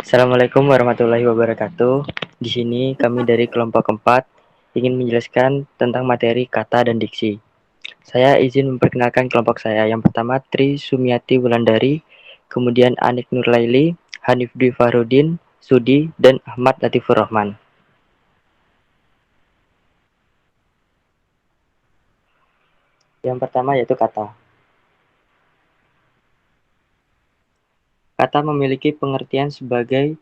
Assalamualaikum warahmatullahi wabarakatuh. Di sini kami dari kelompok 4 ingin menjelaskan tentang materi kata dan diksi. Saya izin memperkenalkan kelompok saya. Yang pertama Tri Sumiati Wulandari, kemudian Anik Nurlaili, Hanif Dwi Farudin, Sudi, dan Ahmad Latifur Rahman. Yang pertama yaitu kata. Kata memiliki pengertian sebagai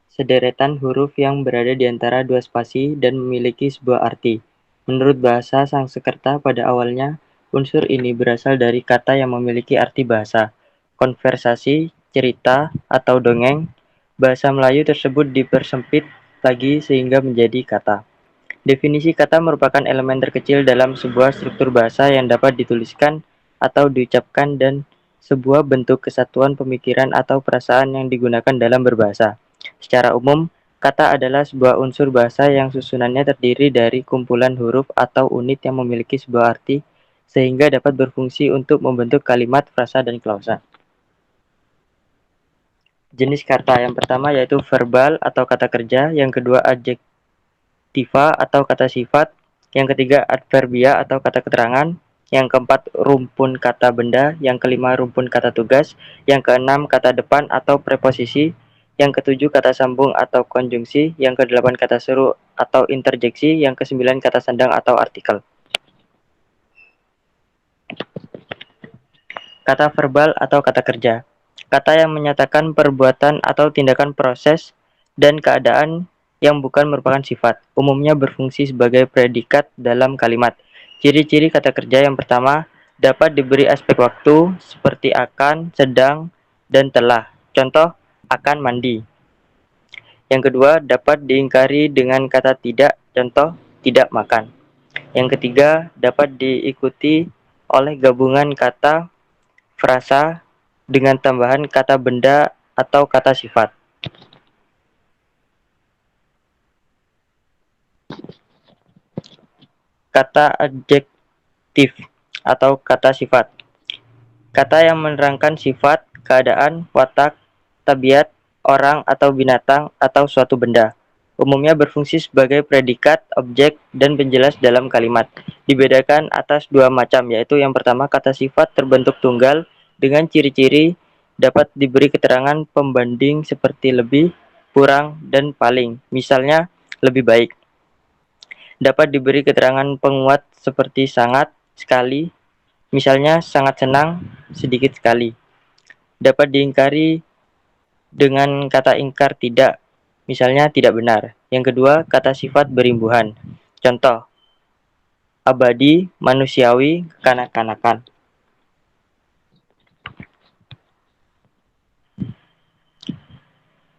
sederetan huruf yang berada di antara dua spasi dan memiliki sebuah arti. Menurut bahasa Sanskerta pada awalnya, unsur ini berasal dari kata yang memiliki arti bahasa, konversasi, cerita, atau dongeng. Bahasa Melayu tersebut dipersempit lagi sehingga menjadi kata. Definisi kata merupakan elemen terkecil dalam sebuah struktur bahasa yang dapat dituliskan atau diucapkan dan sebuah bentuk kesatuan pemikiran atau perasaan yang digunakan dalam berbahasa. Secara umum, kata adalah sebuah unsur bahasa yang susunannya terdiri dari kumpulan huruf atau unit yang memiliki sebuah arti sehingga dapat berfungsi untuk membentuk kalimat, frasa, dan klausa. Jenis kata yang pertama yaitu verbal atau kata kerja, yang kedua adjektiva atau kata sifat, yang ketiga adverbia atau kata keterangan, yang keempat rumpun kata benda, yang kelima rumpun kata tugas, yang keenam kata depan atau preposisi, yang ketujuh kata sambung atau konjungsi, yang kedelapan kata seru atau interjeksi, yang kesembilan kata sandang atau artikel. Kata verbal atau kata kerja. Kata yang menyatakan perbuatan atau tindakan proses dan keadaan yang bukan merupakan sifat. Umumnya berfungsi sebagai predikat dalam kalimat. Ciri-ciri kata kerja yang pertama, dapat diberi aspek waktu seperti akan, sedang, dan telah. Contoh, akan mandi. Yang kedua, dapat diingkari dengan kata tidak. Contoh, tidak makan. Yang ketiga, dapat diikuti oleh gabungan kata frasa dengan tambahan kata benda atau kata sifat. Kata adjektif atau kata sifat. Kata yang menerangkan sifat, keadaan, watak, tabiat, orang atau binatang atau suatu benda. Umumnya berfungsi sebagai predikat, objek, dan penjelas dalam kalimat. Dibedakan atas dua macam, yaitu yang pertama kata sifat terbentuk tunggal dengan ciri-ciri dapat diberi keterangan pembanding seperti lebih, kurang, dan paling. Misalnya, lebih baik. Dapat diberi keterangan penguat seperti sangat, sekali, misalnya sangat senang, sedikit sekali. Dapat diingkari dengan kata ingkar tidak, misalnya tidak benar. Yang kedua, kata sifat berimbuhan. Contoh, abadi, manusiawi, kekanak-kanakan.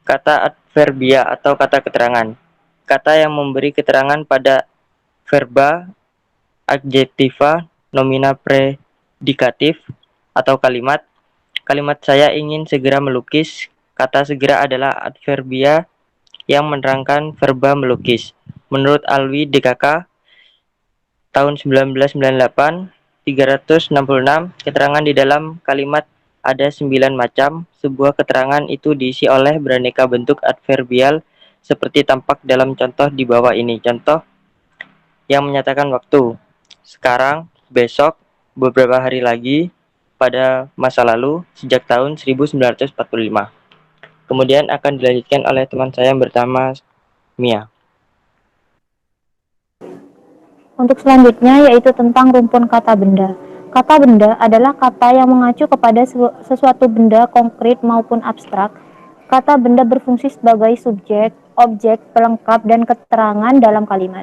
Kata adverbia atau kata keterangan. Kata yang memberi keterangan pada verba, adjektiva, nomina predikatif, atau kalimat. Kalimat saya ingin segera melukis. Kata segera adalah adverbia yang menerangkan verba melukis. Menurut Alwi DKK tahun 1998, 366, keterangan di dalam kalimat ada 9 macam. Sebuah keterangan itu diisi oleh beraneka bentuk adverbial seperti tampak dalam contoh di bawah ini. Contoh yang menyatakan waktu. Sekarang, besok, beberapa hari lagi, pada masa lalu, sejak tahun 1945. Kemudian akan dilanjutkan oleh teman saya yang bernama Mia. Untuk selanjutnya yaitu tentang rumpun kata benda. Kata benda adalah kata yang mengacu kepada sesuatu benda konkret maupun abstrak. Kata benda berfungsi sebagai subjek, objek, pelengkap, dan keterangan dalam kalimat.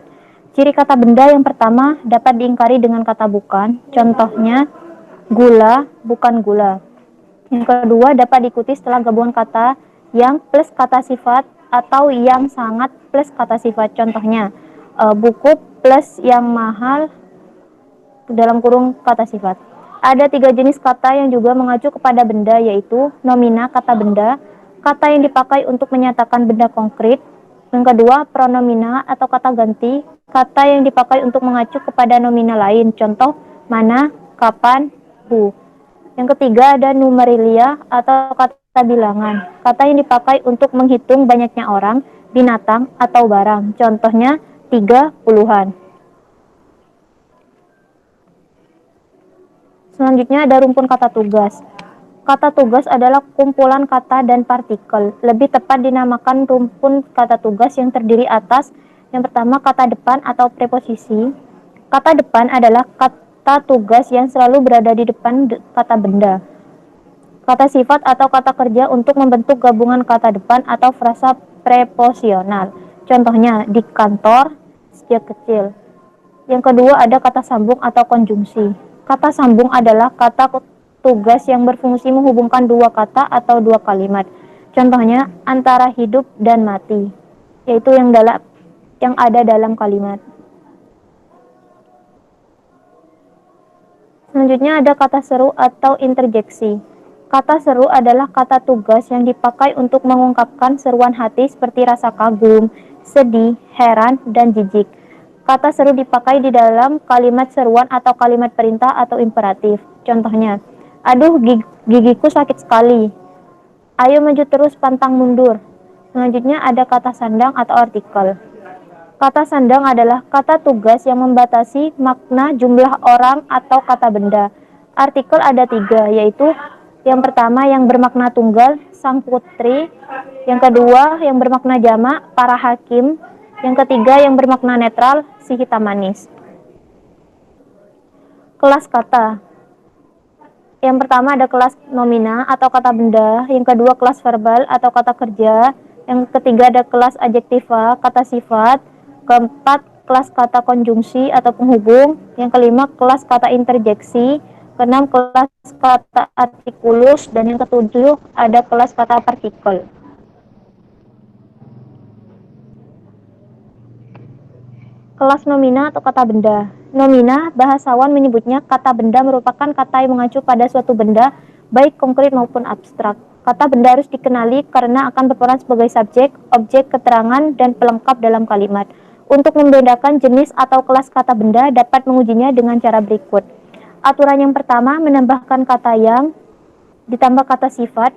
Ciri kata benda yang pertama dapat diingkari dengan kata bukan. Contohnya, gula, bukan gula. Yang kedua dapat diikuti setelah gabungan kata yang plus kata sifat atau yang sangat plus kata sifat. Contohnya, buku plus yang mahal dalam kurung kata sifat. Ada 3 jenis kata yang juga mengacu kepada benda, yaitu nomina kata benda, kata yang dipakai untuk menyatakan benda konkret. Yang kedua, pronomina atau kata ganti, kata yang dipakai untuk mengacu kepada nomina lain. Contoh, mana, kapan, who. Yang ketiga ada numerilia atau kata kata bilangan. Kata yang dipakai untuk menghitung banyaknya orang, binatang, atau barang. Contohnya 30-an. Selanjutnya ada rumpun kata tugas. Kata tugas adalah kumpulan kata dan partikel. Lebih tepat dinamakan rumpun kata tugas yang terdiri atas yang pertama kata depan atau preposisi. Kata depan adalah kata tugas yang selalu berada di depan kata benda. Kata sifat atau kata kerja untuk membentuk gabungan kata depan atau frasa preposisional. Contohnya di kantor sejak kecil. Yang kedua ada kata sambung atau konjungsi. Kata sambung adalah kata tugas yang berfungsi menghubungkan dua kata atau dua kalimat. Contohnya antara hidup dan mati, yaitu yang ada dalam kalimat. Selanjutnya ada kata seru atau interjeksi. Kata seru adalah kata tugas yang dipakai untuk mengungkapkan seruan hati seperti rasa kagum, sedih, heran, dan jijik. Kata seru dipakai di dalam kalimat seruan atau kalimat perintah atau imperatif. Contohnya, aduh gigiku sakit sekali. Ayo maju terus pantang mundur. Selanjutnya ada kata sandang atau artikel. Kata sandang adalah kata tugas yang membatasi makna jumlah orang atau kata benda. Artikel ada 3, yaitu yang pertama yang bermakna tunggal, sang putri. Yang kedua yang bermakna jamak, para hakim. Yang ketiga yang bermakna netral, si hitam manis. Kelas kata. Yang pertama ada kelas nomina atau kata benda. Yang kedua kelas verbal atau kata kerja. Yang ketiga ada kelas adjektiva, kata sifat. Keempat, kelas kata konjungsi atau penghubung. Yang kelima, kelas kata interjeksi. Keenam, kelas kata artikulus. Dan yang ketujuh, ada kelas kata partikel. Kelas nomina atau kata benda. Nomina, bahasawan menyebutnya kata benda merupakan kata yang mengacu pada suatu benda, baik konkret maupun abstrak. Kata benda harus dikenali karena akan berperan sebagai subjek, objek, keterangan, dan pelengkap dalam kalimat. Untuk membedakan jenis atau kelas kata benda dapat mengujinya dengan cara berikut. Aturan yang pertama, menambahkan kata yang ditambah kata sifat,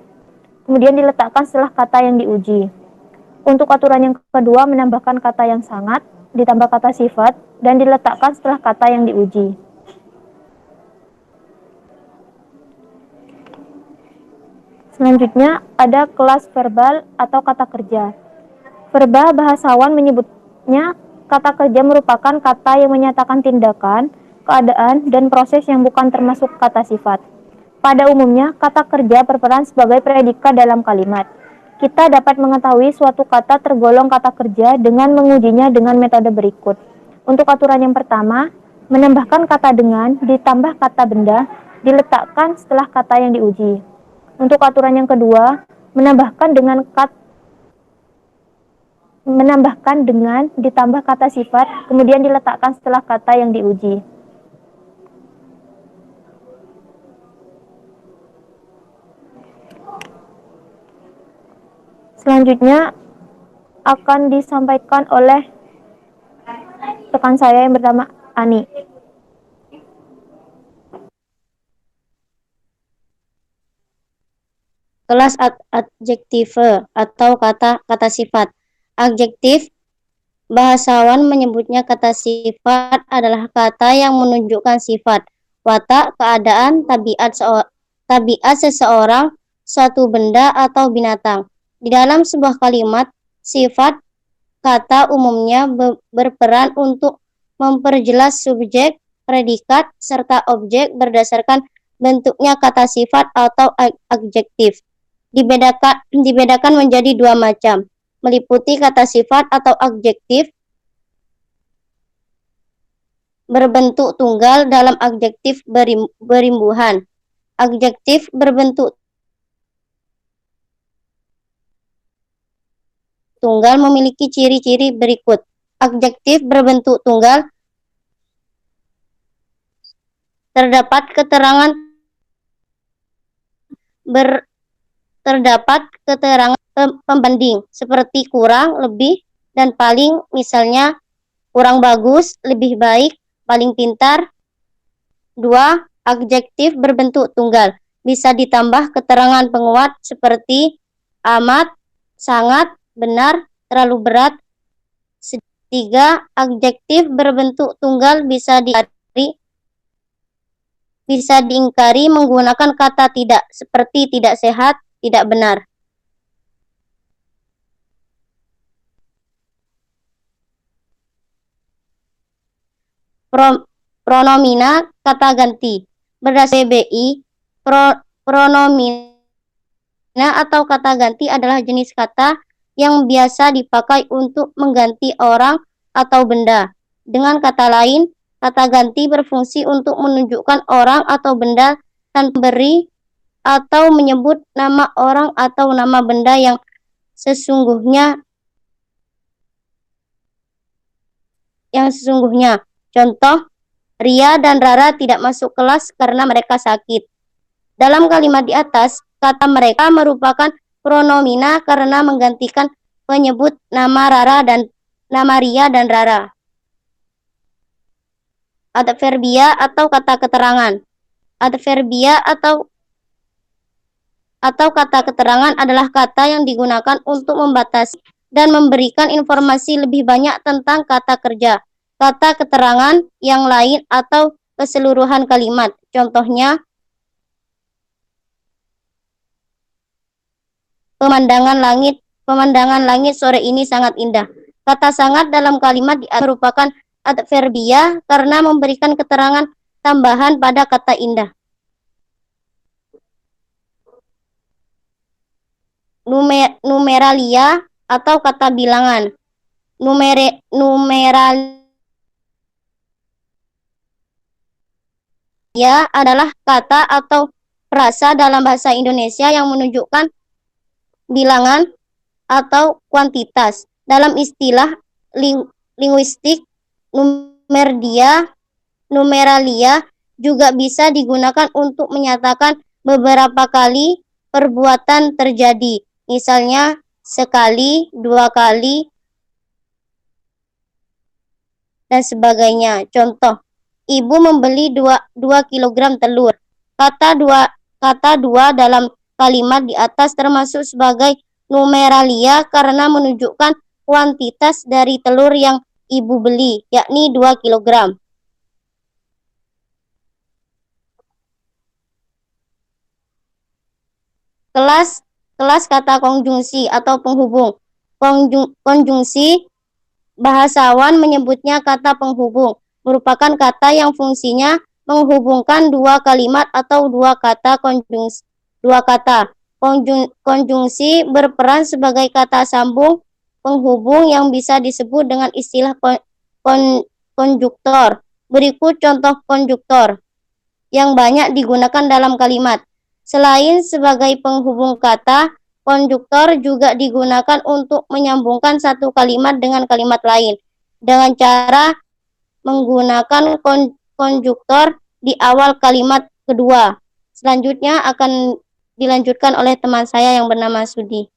kemudian diletakkan setelah kata yang diuji. Untuk aturan yang kedua, menambahkan kata yang sangat, ditambah kata sifat, dan diletakkan setelah kata yang diuji. Selanjutnya ada kelas verbal atau kata kerja. Verba bahasawan menyebutnya kata kerja merupakan kata yang menyatakan tindakan, keadaan, dan proses yang bukan termasuk kata sifat. Pada umumnya, kata kerja berperan sebagai predikat dalam kalimat. Kita dapat mengetahui suatu kata tergolong kata kerja dengan mengujinya dengan metode berikut. Untuk aturan yang pertama, menambahkan kata dengan ditambah kata benda diletakkan setelah kata yang diuji. Untuk aturan yang kedua, menambahkan dengan ditambah kata sifat, kemudian diletakkan setelah kata yang diuji. Selanjutnya akan disampaikan oleh rekan saya yang bernama Ani. Kelas adjektive atau kata sifat. Adjektif, bahasawan menyebutnya kata sifat adalah kata yang menunjukkan sifat, watak, keadaan, tabiat seseorang, suatu benda atau binatang. Di dalam sebuah kalimat, sifat kata umumnya berperan untuk memperjelas subjek, predikat, serta objek berdasarkan bentuknya. Kata sifat atau adjektif dibedakan menjadi 2 macam, meliputi kata sifat atau adjektif berbentuk tunggal dalam adjektif berimbuhan. Adjektif berbentuk tunggal memiliki ciri-ciri berikut. Adjektif berbentuk tunggal terdapat keterangan pembanding seperti kurang, lebih, dan paling. Misalnya kurang bagus, lebih baik, paling pintar. 2. Adjektif berbentuk tunggal bisa ditambah keterangan penguat seperti amat, sangat, benar, terlalu berat. 3. Adjektif berbentuk tunggal bisa diingkari menggunakan kata tidak, seperti tidak sehat, tidak benar. Pronomina kata ganti. Berdasarkan BBI, pronomina atau kata ganti adalah jenis kata yang biasa dipakai untuk mengganti orang atau benda. Dengan kata lain, kata ganti berfungsi untuk menunjukkan orang atau benda tanpa beri atau menyebut nama orang atau nama benda yang sesungguhnya. Contoh, Ria dan Rara tidak masuk kelas karena mereka sakit. Dalam kalimat di atas, kata mereka merupakan pronomina karena menggantikan penyebut nama Ria dan Rara. Adverbia atau kata keterangan. Adverbia atau kata keterangan adalah kata yang digunakan untuk membatasi dan memberikan informasi lebih banyak tentang kata kerja, kata keterangan yang lain atau keseluruhan kalimat. Contohnya, pemandangan langit sore ini sangat indah. Kata sangat dalam kalimat merupakan adverbia karena memberikan keterangan tambahan pada kata indah. Numeralia atau kata bilangan. Numeralia adalah kata atau frasa dalam bahasa Indonesia yang menunjukkan bilangan atau kuantitas. Dalam istilah linguistik, numeralia juga bisa digunakan untuk menyatakan beberapa kali perbuatan terjadi. Misalnya, sekali, 2 kali, dan sebagainya. Contoh, ibu membeli 2 kilogram telur. Kata dua dalam kalimat di atas termasuk sebagai numeralia karena menunjukkan kuantitas dari telur yang ibu beli, yakni 2 kilogram. Kelas kata konjungsi atau penghubung. Konjungsi, bahasawan menyebutnya kata penghubung, merupakan kata yang fungsinya menghubungkan 2 kalimat atau 2 kata. Konjungsi berperan sebagai kata sambung penghubung yang bisa disebut dengan istilah konjuktor. Berikut contoh konjuktor yang banyak digunakan dalam kalimat. Selain sebagai penghubung kata, konjuktor juga digunakan untuk menyambungkan satu kalimat dengan kalimat lain dengan cara menggunakan konjuktor di awal kalimat kedua. Selanjutnya akan dilanjutkan oleh teman saya yang bernama Sudi.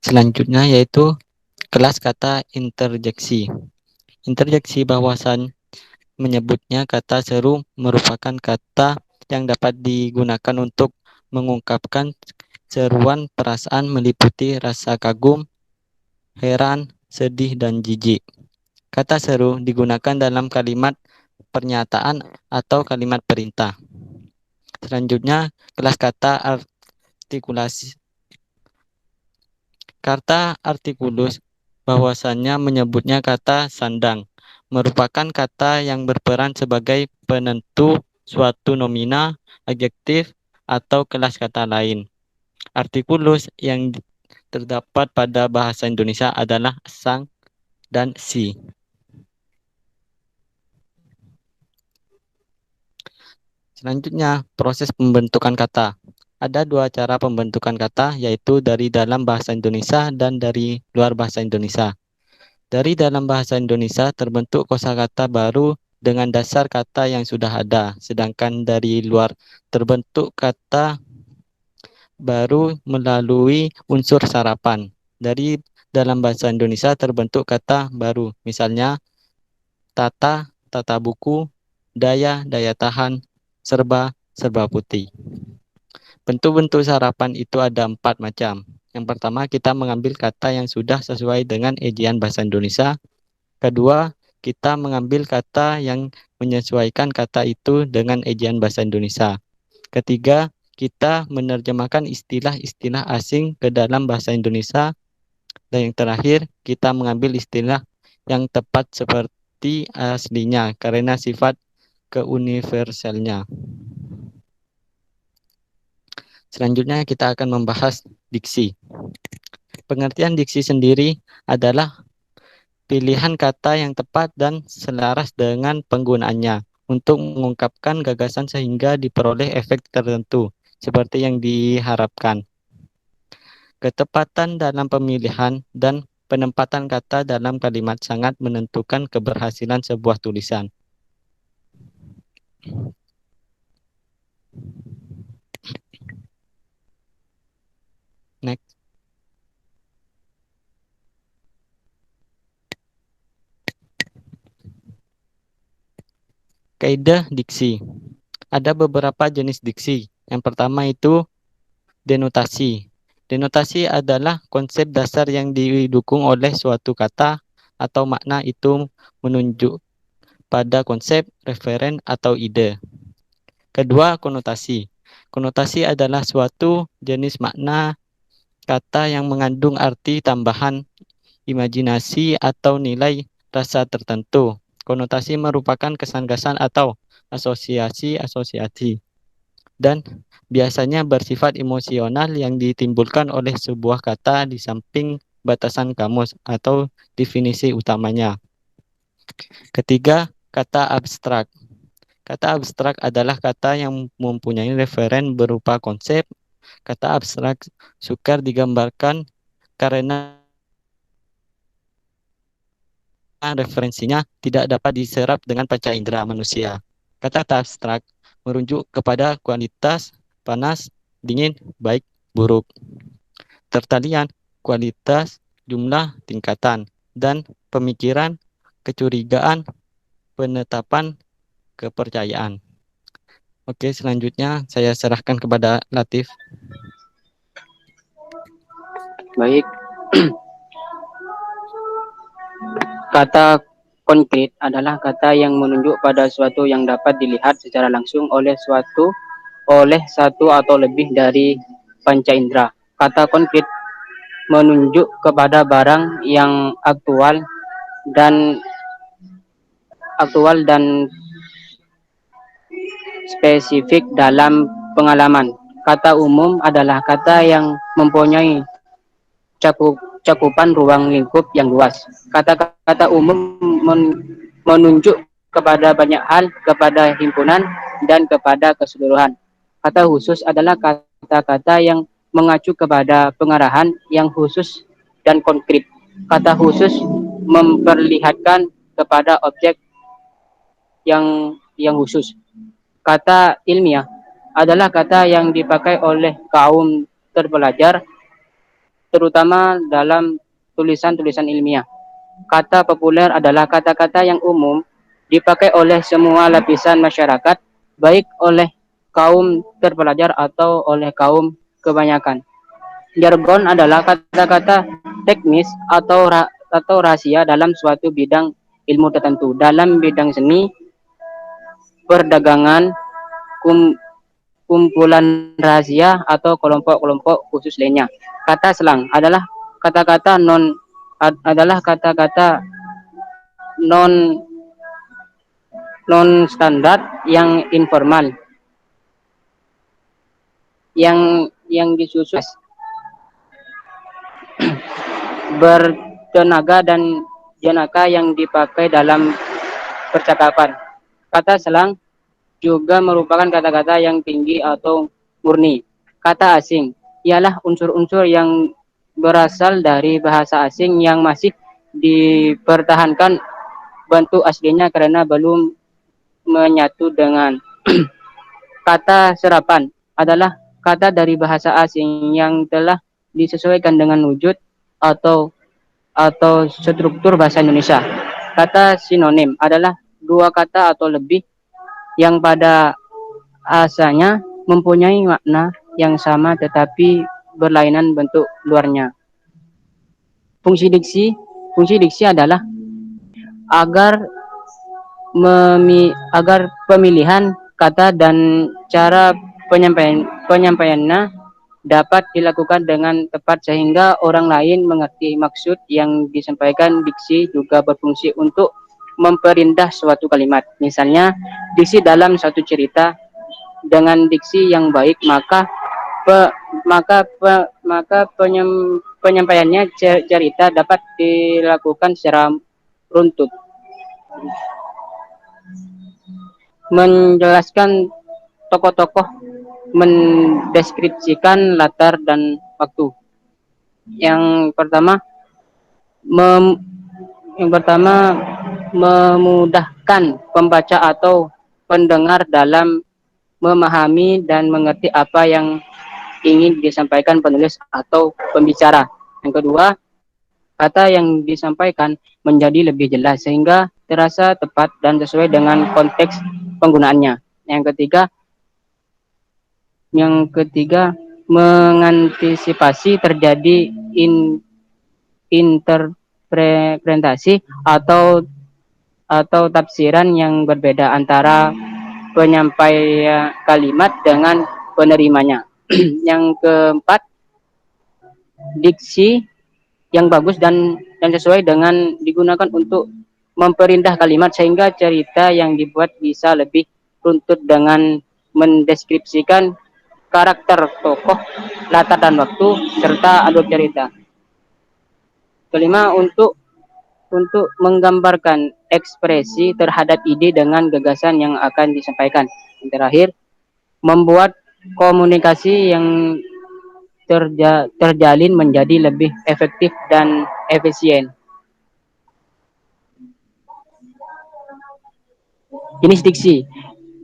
Selanjutnya yaitu kelas kata interjeksi. Interjeksi bahasan menyebutnya kata seru merupakan kata yang dapat digunakan untuk mengungkapkan seruan perasaan meliputi rasa kagum, heran, sedih, dan jijik. Kata seru digunakan dalam kalimat pernyataan atau kalimat perintah. Selanjutnya, kelas kata artikulasi. Kata artikulus bahwasannya menyebutnya kata sandang, merupakan kata yang berperan sebagai penentu suatu nomina, adjektif, atau kelas kata lain. Artikulus yang terdapat pada bahasa Indonesia adalah sang dan si. Selanjutnya, proses pembentukan kata. Ada 2 cara pembentukan kata, yaitu dari dalam bahasa Indonesia dan dari luar bahasa Indonesia. Dari dalam bahasa Indonesia terbentuk kosakata baru dengan dasar kata yang sudah ada, sedangkan dari luar terbentuk kata baru melalui unsur sarapan. Dari dalam bahasa Indonesia terbentuk kata baru, misalnya tata, tata buku, daya, daya tahan, serba, serba putih. Bentuk-bentuk sarapan itu ada 4 macam. Yang pertama, kita mengambil kata yang sudah sesuai dengan ejaan bahasa Indonesia. Kedua, kita mengambil kata yang menyesuaikan kata itu dengan ejaan bahasa Indonesia. Ketiga, kita menerjemahkan istilah-istilah asing ke dalam bahasa Indonesia. Dan yang terakhir, kita mengambil istilah yang tepat seperti aslinya karena sifat keuniversalnya. Selanjutnya kita akan membahas diksi. Pengertian diksi sendiri adalah pilihan kata yang tepat dan selaras dengan penggunaannya untuk mengungkapkan gagasan sehingga diperoleh efek tertentu seperti yang diharapkan. Ketepatan dalam pemilihan dan penempatan kata dalam kalimat sangat menentukan keberhasilan sebuah tulisan. Next. Kaidah diksi. Ada beberapa jenis diksi. Yang pertama itu denotasi. Denotasi adalah konsep dasar yang didukung oleh suatu kata atau makna itu menunjuk pada konsep, referen, atau ide. Kedua, konotasi. Konotasi adalah suatu jenis makna kata yang mengandung arti tambahan, imajinasi, atau nilai rasa tertentu. Konotasi merupakan kesan-kesan atau asosiasi-asosiasi dan biasanya bersifat emosional yang ditimbulkan oleh sebuah kata di samping batasan kamus atau definisi utamanya. Ketiga, kata abstrak. Kata abstrak adalah kata yang mempunyai referen berupa konsep. Kata abstrak sukar digambarkan karena referensinya tidak dapat diserap dengan panca indera manusia. Kata abstrak merujuk kepada kualitas, panas, dingin, baik, buruk. Tertalian, kualitas, jumlah, tingkatan, dan pemikiran, kecurigaan, penetapan, kepercayaan. Oke, selanjutnya saya serahkan kepada Latif. Baik. Kata konkret adalah kata yang menunjuk pada suatu yang dapat dilihat secara langsung oleh satu atau lebih dari panca indera. Kata konkret menunjuk kepada barang yang aktual dan spesifik dalam pengalaman. Kata umum adalah kata yang mempunyai cakupan ruang lingkup yang luas. Kata-kata umum menunjuk kepada banyak hal, kepada himpunan, dan kepada keseluruhan. Kata khusus adalah kata-kata yang mengacu kepada pengarahan yang khusus dan konkret. Kata khusus memperlihatkan kepada objek yang khusus. Kata ilmiah adalah kata yang dipakai oleh kaum terpelajar terutama dalam tulisan-tulisan ilmiah. Kata populer adalah kata-kata yang umum dipakai oleh semua lapisan masyarakat, baik oleh kaum terpelajar atau oleh kaum kebanyakan. Jargon adalah kata-kata teknis atau rahasia dalam suatu bidang ilmu tertentu. Dalam bidang seni, perdagangan, kumpulan rahasia atau kelompok-kelompok khusus lainnya. Kata selang adalah kata-kata non standar yang informal yang disusun bertenaga dan jenaka yang dipakai dalam percakapan. Kata selang juga merupakan kata-kata yang tinggi atau murni. Kata asing ialah unsur-unsur yang berasal dari bahasa asing yang masih dipertahankan bentuk aslinya karena belum menyatu dengan kata serapan adalah kata dari bahasa asing yang telah disesuaikan dengan wujud atau struktur bahasa Indonesia. Kata sinonim adalah dua kata atau lebih yang pada asalnya mempunyai makna yang sama tetapi berlainan bentuk luarnya. Fungsi diksi adalah agar pemilihan kata dan cara penyampaiannya dapat dilakukan dengan tepat sehingga orang lain mengerti maksud yang disampaikan. Diksi juga berfungsi untuk memperindah suatu kalimat. Misalnya, diksi dalam suatu cerita dengan diksi yang baik penyampaiannya cerita dapat dilakukan secara runtut, menjelaskan tokoh-tokoh, mendeskripsikan latar dan waktu. Yang pertama memudahkan pembaca atau pendengar dalam memahami dan mengerti apa yang ingin disampaikan penulis atau pembicara. Yang kedua, kata yang disampaikan menjadi lebih jelas sehingga terasa tepat dan sesuai dengan konteks penggunaannya. Yang ketiga mengantisipasi terjadi interpretasi atau tafsiran yang berbeda antara penyampaian kalimat dengan penerimanya. Yang keempat, diksi yang bagus dan sesuai dengan digunakan untuk memperindah kalimat sehingga cerita yang dibuat bisa lebih runtut dengan mendeskripsikan karakter tokoh, latar dan waktu serta alur cerita. Kelima, untuk menggambarkan ekspresi terhadap ide dengan gagasan yang akan disampaikan. Yang terakhir, membuat komunikasi yang terjalin menjadi lebih efektif dan efisien. Jenis diksi.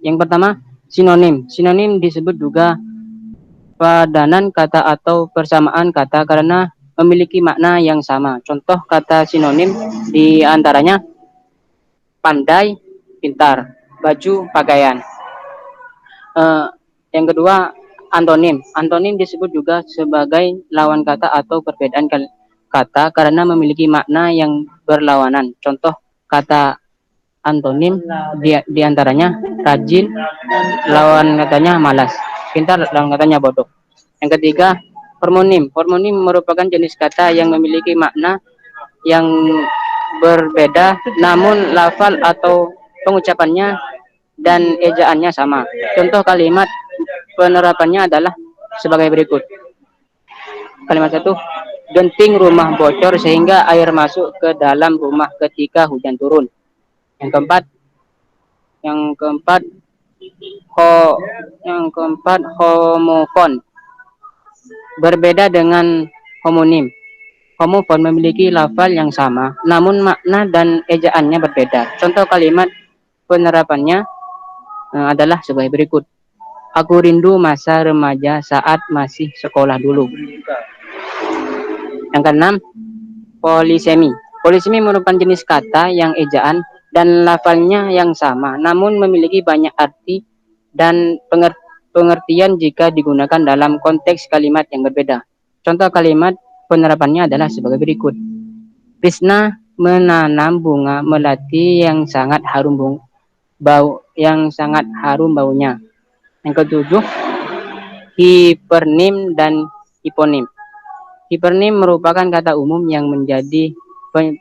Yang pertama, sinonim. Sinonim disebut juga padanan kata atau persamaan kata karena memiliki makna yang sama. Contoh kata sinonim di antaranya pandai, pintar, baju, pakaian. Yang kedua, antonim. Antonim disebut juga sebagai lawan kata atau perbedaan kata karena memiliki makna yang berlawanan. Contoh kata antonim di antaranya rajin, lawan katanya malas, pintar, lawan katanya bodoh. Yang ketiga, hormonim. Hormonim merupakan jenis kata yang memiliki makna yang berbeda namun lafal atau pengucapannya dan ejaannya sama. Contoh kalimat penerapannya adalah sebagai berikut. Kalimat 1, genting rumah bocor sehingga air masuk ke dalam rumah ketika hujan turun. Yang keempat, homofon. Berbeda dengan homonim. Homofon memiliki lafal yang sama, namun makna dan ejaannya berbeda. Contoh kalimat penerapannya adalah sebagai berikut. Aku rindu masa remaja saat masih sekolah dulu. Yang keenam, polisemi. Polisemi merupakan jenis kata yang ejaan dan lafalnya yang sama, namun memiliki banyak arti dan pengertian jika digunakan dalam konteks kalimat yang berbeda. Contoh kalimat penerapannya adalah sebagai berikut. Krisna menanam bunga melati yang sangat harum baunya. Yang ketujuh, hipernim dan hiponim. Hipernim merupakan kata umum yang menjadi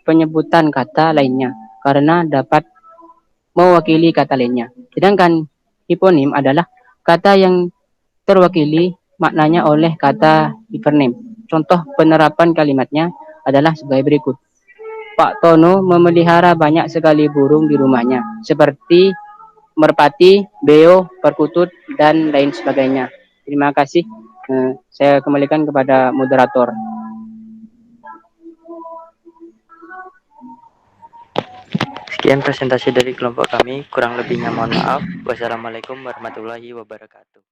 penyebutan kata lainnya karena dapat mewakili kata lainnya. Sedangkan hiponim adalah kata yang terwakili maknanya oleh kata hipernim. Contoh penerapan kalimatnya adalah sebagai berikut. Pak Tono memelihara banyak sekali burung di rumahnya, seperti merpati, beo, perkutut, dan lain sebagainya. Terima kasih. Saya kembalikan kepada moderator. Sekian presentasi dari kelompok kami, kurang lebihnya mohon maaf. Wassalamualaikum warahmatullahi wabarakatuh.